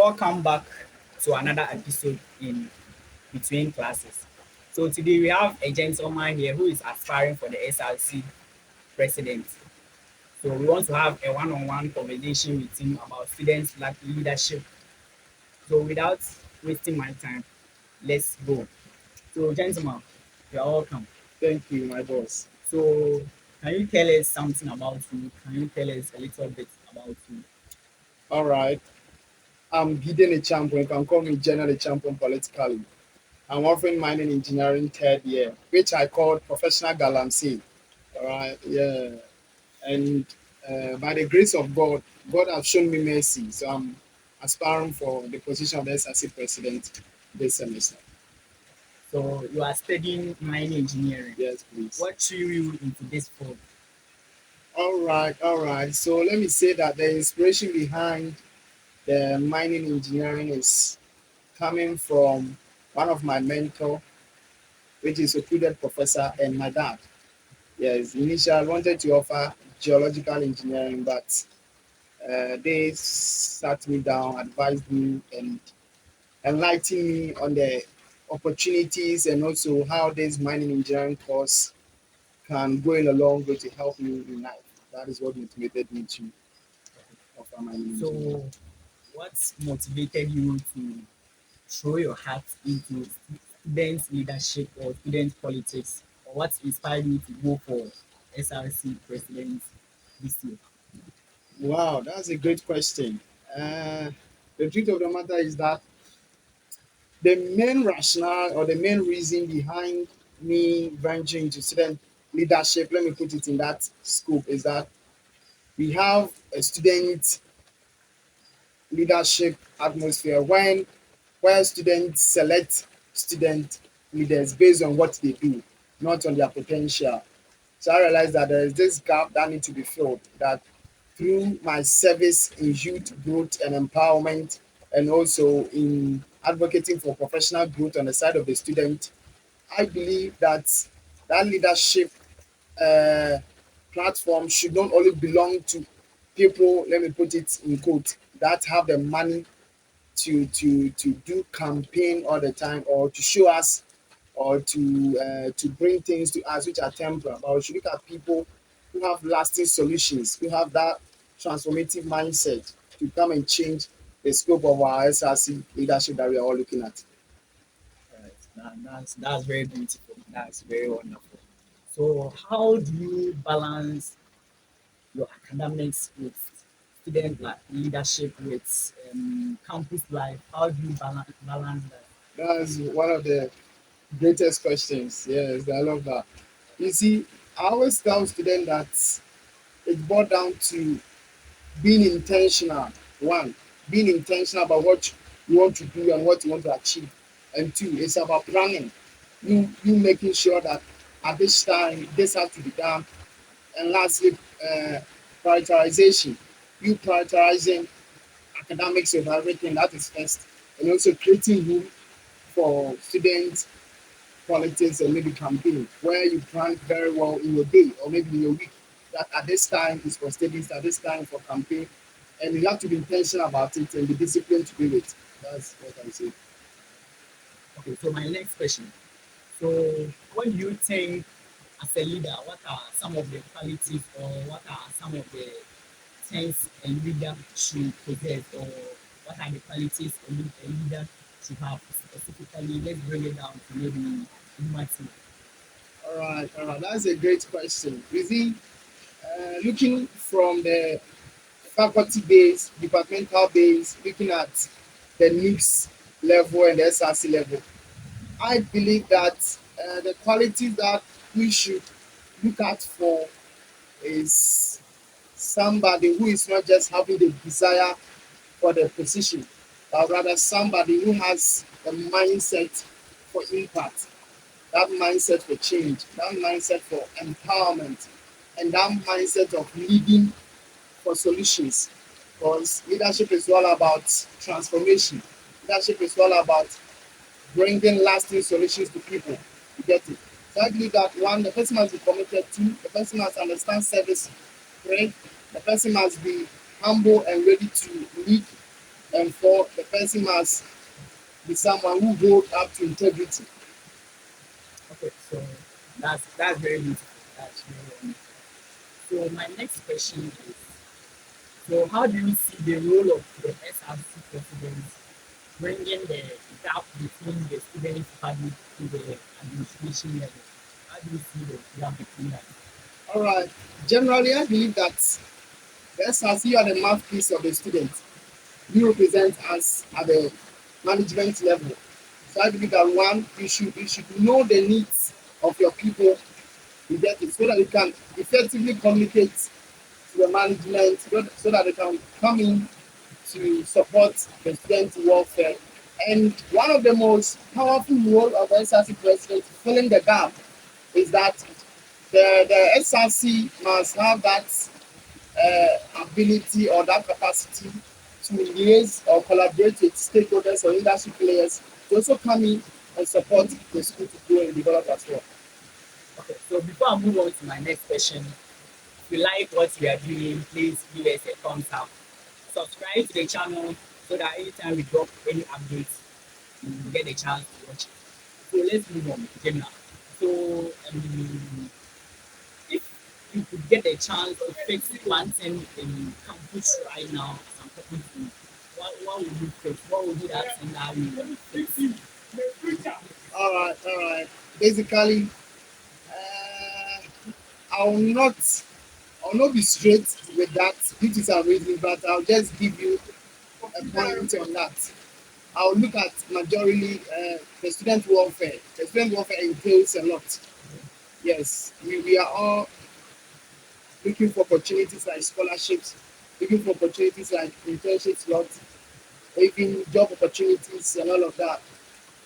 welcome back to another episode in Between Classes. So today we have a gentleman here who is aspiring for the SRC president. So we want to have a one-on-one conversation with him about students like leadership. So without wasting my time, let's go. So gentlemen, you are welcome. Thank you, my boss. So can you tell us something about you? Can you tell us a little bit about you? All right. I'm Gideon Acheampong. You can call me General Acheampong politically. I'm offering mining engineering third year, which I call professional galamsey. All right. Yeah. And by the grace of God, God has shown me mercy. So I'm aspiring for the position of the SRC president this semester. So you are studying mining engineering. Yes, please. What drew you into this field? All right. All right. So let me say that the inspiration behind the mining engineering is coming from one of my mentor, which is a student professor, and my dad. Yes, initially I wanted to offer geological engineering, but they sat me down, advised me, and enlightened me on the opportunities and also how this mining engineering course can go in a long way to help me in life. That is what motivated me to offer mining engineering. So what motivated you to throw your heart into student leadership or student politics? Or what inspired you to go for SRC president this year? Wow, that's a great question. The truth of the matter is that the main rationale or the main reason behind me venturing into student leadership, let me put it in that scope, is that we have a student leadership atmosphere where students select student leaders based on what they do, not on their potential. So I realized that there is this gap that needs to be filled. That through my service in youth growth and empowerment, and also in advocating for professional growth on the side of the student, I believe that that leadership uh, platform should not only belong to people, let me put it in quote, that have the money to do campaign all the time or to show us or to bring things to us which are temporary. But we should look at people who have lasting solutions, who have that transformative mindset to come and change the scope of our SRC leadership that we are all looking at. Right. That's very beautiful. That's very wonderful. So how do you balance your academics with student leadership with campus life? How do you balance that? That's one of the greatest questions. Yes, I love that. You see, I always tell students that it boils down to being intentional. One, being intentional about what you want to do and what you want to achieve. And two, it's about planning. You making sure that at this time this has to be done. And lastly, prioritization. You prioritizing academics over everything that is first, and also creating room for students, politics, and maybe campaign where you plan very well in your day or maybe in your week. That at this time is for studies, at this time for campaign, and you have to be intentional about it and be disciplined to do it. That's what I say. Okay, so my next question. So what do you think as a leader, what are some of the qualities or what are some of the things a leader should possess or what are the qualities a leader should have specifically? Let's bring it down to maybe UMaT. All right, that's a great question. You see, looking from the faculty base, departmental base, looking at the NIPS level and the SRC level, I believe that the qualities that we should look at for is somebody who is not just having the desire for the position, but rather somebody who has the mindset for impact, that mindset for change, that mindset for empowerment, and that mindset of leading for solutions. Because leadership is all about transformation. Leadership is all about bringing lasting solutions to people. You get it? So I believe that one, the person must be committed to, the person must understand service, right? The person must be humble and ready to lead, and four, the person must be someone who hold up to integrity. Okay, so that's very beautiful. That's very wonderful. So my next question is, so how do you see the role of the SRC president bringing the gap between the student body to the administration level? How do you see the gap between that? All right. Generally, I believe that the SRC are the mouthpiece of the student. You represent us at the management level. So I believe that one, you should know the needs of your people. You get it so that you can effectively communicate to the management so that they can come in to support the student welfare. And one of the most powerful role of the SRC president filling the gap is that the SRC must have that ability or that capacity to liaise or collaborate with stakeholders or industry players to also come in and support the school to grow and develop as well. Okay, so before I move on to my next question, if you like what we are doing, please give us a thumbs up. Subscribe to the channel so that anytime we drop any updates, you will get a chance to watch it. So let's move on, General. So if you could get a chance to fix planting in campus right now, as I'm talking to you, what would you fix? What would be that thing that you would fix? All right. Basically, uh, I'll not be straight with that due to some reason, but I'll just give you a point on that. I'll look at majorly the student welfare. The student welfare entails a lot. Yes, we are all looking for opportunities like scholarships, looking for opportunities like internship slots, even job opportunities and all of that.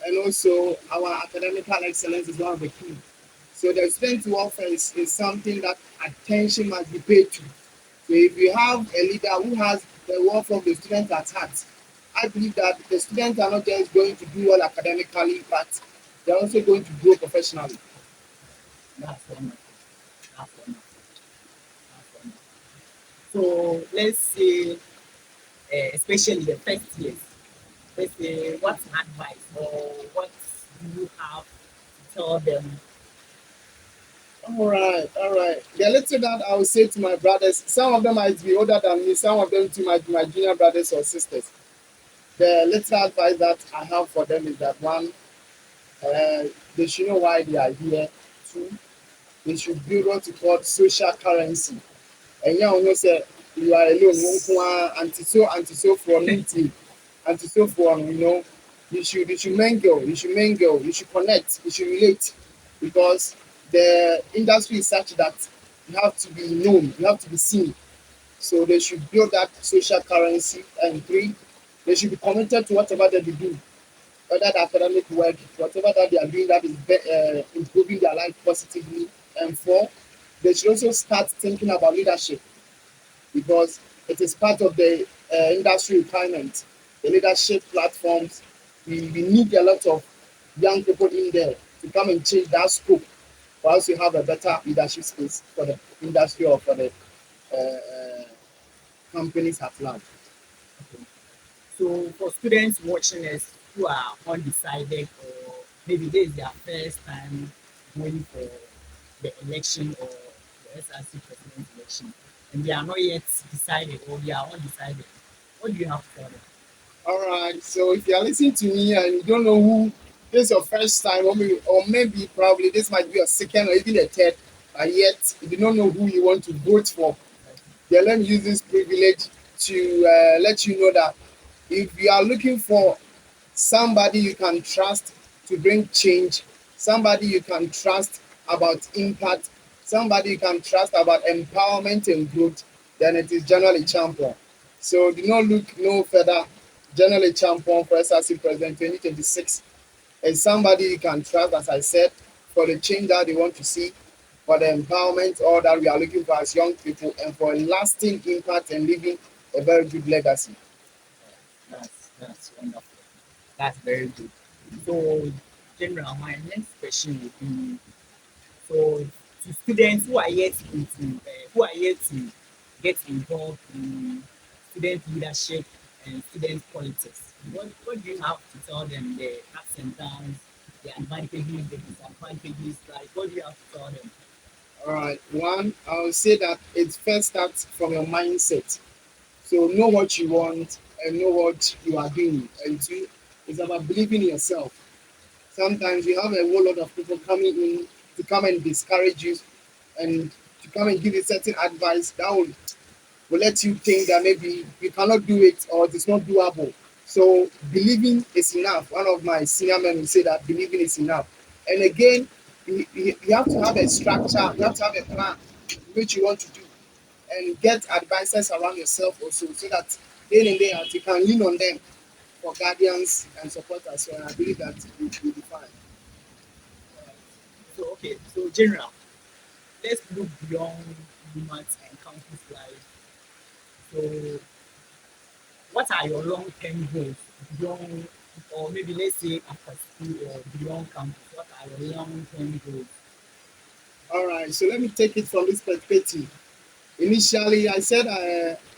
And also our academical excellence is one of the key. So the student welfare is something that attention must be paid to. So if you have a leader who has the welfare of the students at heart, I believe that the students are not just going to do well academically, but they're also going to grow professionally. That's wonderful. That's wonderful. That's wonderful. So let's say, especially the first years, let's say what's advice or what do you have to tell them? All right. The little that I will say to my brothers, some of them might be older than me, some of them to my junior brothers or sisters. The little advice that I have for them is that one, they should know why they are here. Two, they should build what we call social currency. And yeah, almost say you are alone, anti so for meeting, anti so for you should mingle, you should connect, you should relate because the industry is such that you have to be known, you have to be seen. So they should build that social currency. And three, they should be committed to whatever they do, whether the academic work, whatever that they are doing that is improving their life positively. And four, they should also start thinking about leadership because it is part of the industry requirement. The leadership platforms, we need a lot of young people in there to come and change that scope for us to have a better leadership space for the industry or for the companies at large. Okay. So for students watching us who are undecided or maybe this is their first time going for the election or the SRC president election and they are not yet decided or they are undecided, what do you have for them? All right. So if you are listening to me and you don't know who this is your first time, or maybe probably this might be your second or even a third, and yet you do not know who you want to vote for, then let me use this privilege to let you know that if you are looking for somebody you can trust to bring change, somebody you can trust about impact, somebody you can trust about empowerment and growth, then it is General Acheampong. So do not look no further. General Acheampong for SRC President 2026 is somebody you can trust, as I said, for the change that they want to see, for the empowerment all that we are looking for as young people, and for a lasting impact and leaving a very good legacy. That's wonderful. That's very good. So General, my next question would be so to students who are yet who are yet to get involved in student leadership and student politics. What do you have to tell them, the ups and downs, the advantages, the disadvantages? Like, what do you have to tell them? All right. One, I would say that it first starts from your mindset. So know what you want and know what you are doing. And two, it's about believing in yourself. Sometimes you have a whole lot of people coming in to come and discourage you and to come and give you certain advice that will let you think that maybe you cannot do it or it is not doable. So believing is enough. One of my senior men will say that believing is enough. And again, you have to have a structure, you have to have a plan which you want to do and get advisors around yourself also so that day in and day out you can lean on them for guardians and support as well. I believe that will be fine. So, okay, so general, let's look beyond UMaT and campus life. So, what are your long-term goals beyond, or maybe let's say after school or beyond campus? What are your long-term goals? All right, so let me take it from this perspective. Initially, I said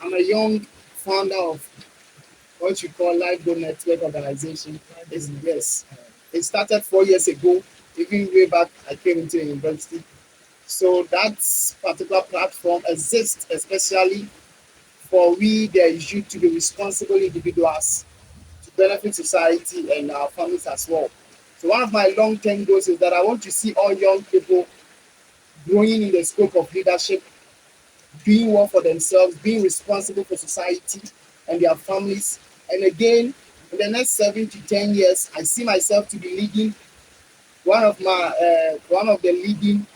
I'm a young founder of what you call Life Goal Network Organization. Yes, it started 4 years ago, even way back I came into the university. So that particular platform exists especially for we, the youth, to be responsible individuals to benefit society and our families as well. So one of my long-term goals is that I want to see all young people growing in the scope of leadership, doing well for themselves, being responsible for society and their families. And again, in the next 7 to 10 years, I see myself to be leading one of the leading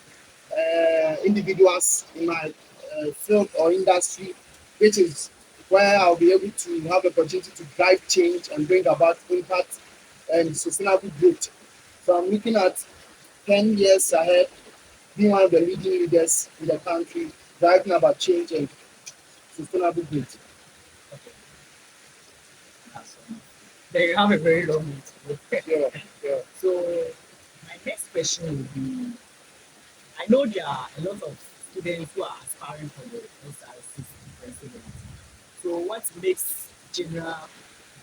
individuals in my field or industry, which is where I'll be able to have the opportunity to drive change and bring about impact and sustainable growth. So I'm looking at 10 years ahead, being one of the leading leaders in the country, driving about change and sustainable growth. Okay, that's all. Then you have a very long way to go. Yeah, yeah. So, my next question would be, I know there are a lot of students who are aspiring for the SRC president. So, what makes General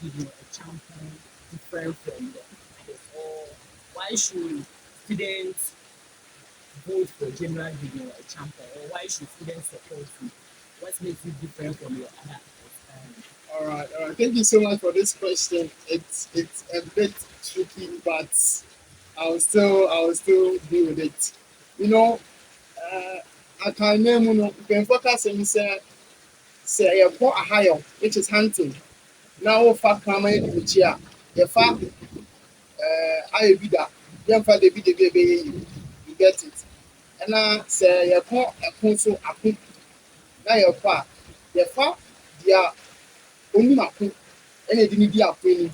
Gideon Acheampong different from the others? Or why should students vote for General Gideon Acheampong? Or why should students support you? What makes you different from your other aspirants? All right, all right. Thank you so much for this question. It's a bit tricky, but I will still deal with it. You know, I can name you can focus and say a for a which is hunting. Now for coming in chair. The fact I be that young for the baby you get it. And now say a so a cook now your fa the fa their only mako and it didn't be a penny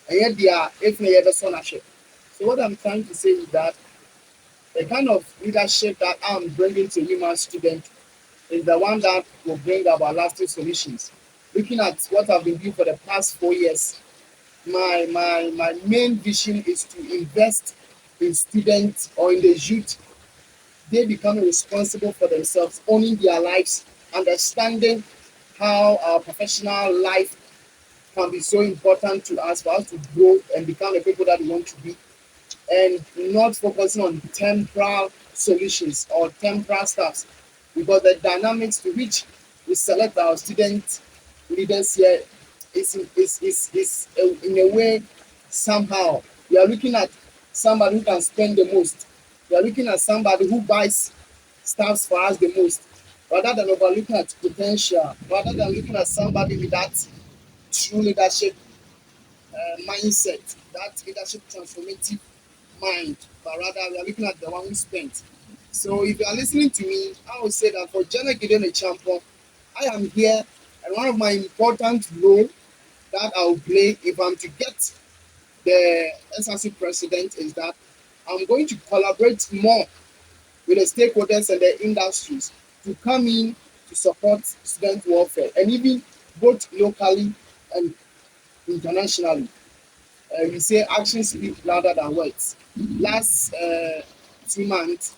and yet they are if they ever son a ship. So what I'm trying to say is that the kind of leadership that I'm bringing to human students is the one that will bring about lasting solutions. Looking at what I've been doing for the past 4 years, my main vision is to invest in students or in the youth. They become responsible for themselves, owning their lives, understanding how our professional life can be so important to us for us to grow and become the people that we want to be, and not focusing on temporal solutions or temporal stuffs, because the dynamics to which we select our student leaders here is in a way somehow we are looking at somebody who can spend the most. We are looking at somebody who buys stuffs for us the most, rather than overlooking at potential, rather than looking at somebody with that true leadership mindset, that leadership transformative mind, but rather we are looking at the one who spent. So if you are listening to me, I would say that for General Gideon Acheampong, I am here, and one of my important role that I will play if I'm to get the SRC president is that I'm going to collaborate more with the stakeholders and the industries to come in to support student welfare and even both locally and internationally. We say actions speak louder than words. Last 2 months,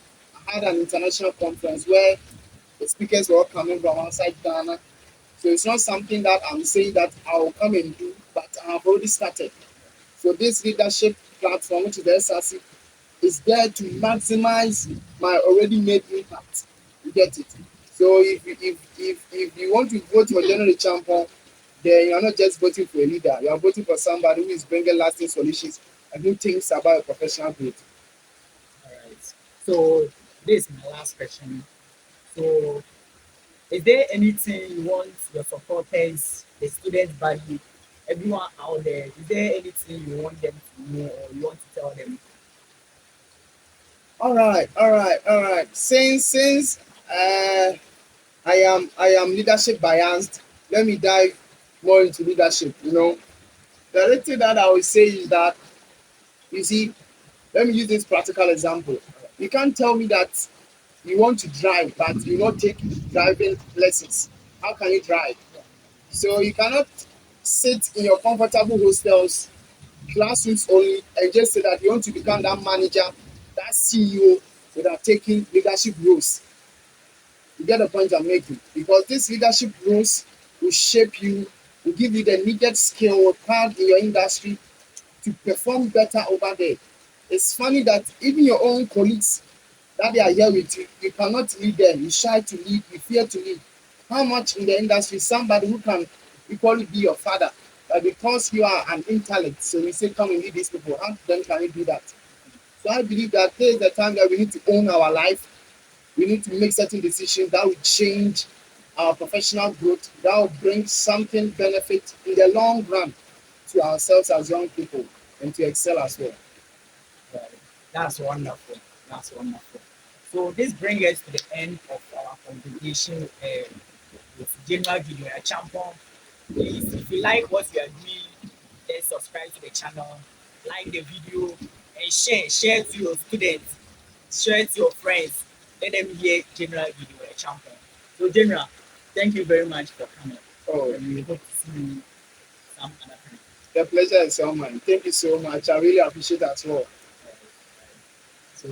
I had an international conference where the speakers were all coming from outside Ghana. So it's not something that I'm saying that I'll come and do, but I have already started. So this leadership platform, which is the SRC, is there to maximize my already made impact. You get it? So if you want to vote for General Gideon, then you are not just voting for a leader. You are voting for somebody who is bringing lasting solutions and who thinks about your professional growth. All right. So this is my last question. So is there anything you want your supporters, the student body, everyone out there, is there anything you want them to know or you want to tell them? All right. Since I am leadership biased, let me dive more into leadership. The only thing that I would say is that, you see, let me use this practical example. You can't tell me that you want to drive, but you not take driving lessons. How can you drive? So you cannot sit in your comfortable hostels, classrooms only, and just say that you want to become that manager, that CEO, without taking leadership roles. You get the point I'm making? Because these leadership roles will shape you, will give you the needed skill required in your industry to perform better over there. It's funny that even your own colleagues that they are here with you, you cannot lead them. You shy to lead, you fear to lead. How much in the industry somebody who can equally be your father, but because you are an intellect, so we say come and lead these people. How then can you do that? So I believe that there is the time that we need to own our life. We need to make certain decisions that will change our professional growth, that will bring something benefit in the long run to ourselves as young people and to excel as well. Right. That's wonderful. That's wonderful. So this brings us to the end of our conversation with General Gideon Acheampong. Please, if you like what we are doing, then subscribe to the channel, like the video, and share to your students, share to your friends. Let them hear General Gideon Acheampong. So General, thank you very much for coming. Oh, And we hope to see you some other time. the pleasure is all mine. Thank you so much. I really appreciate that as well. So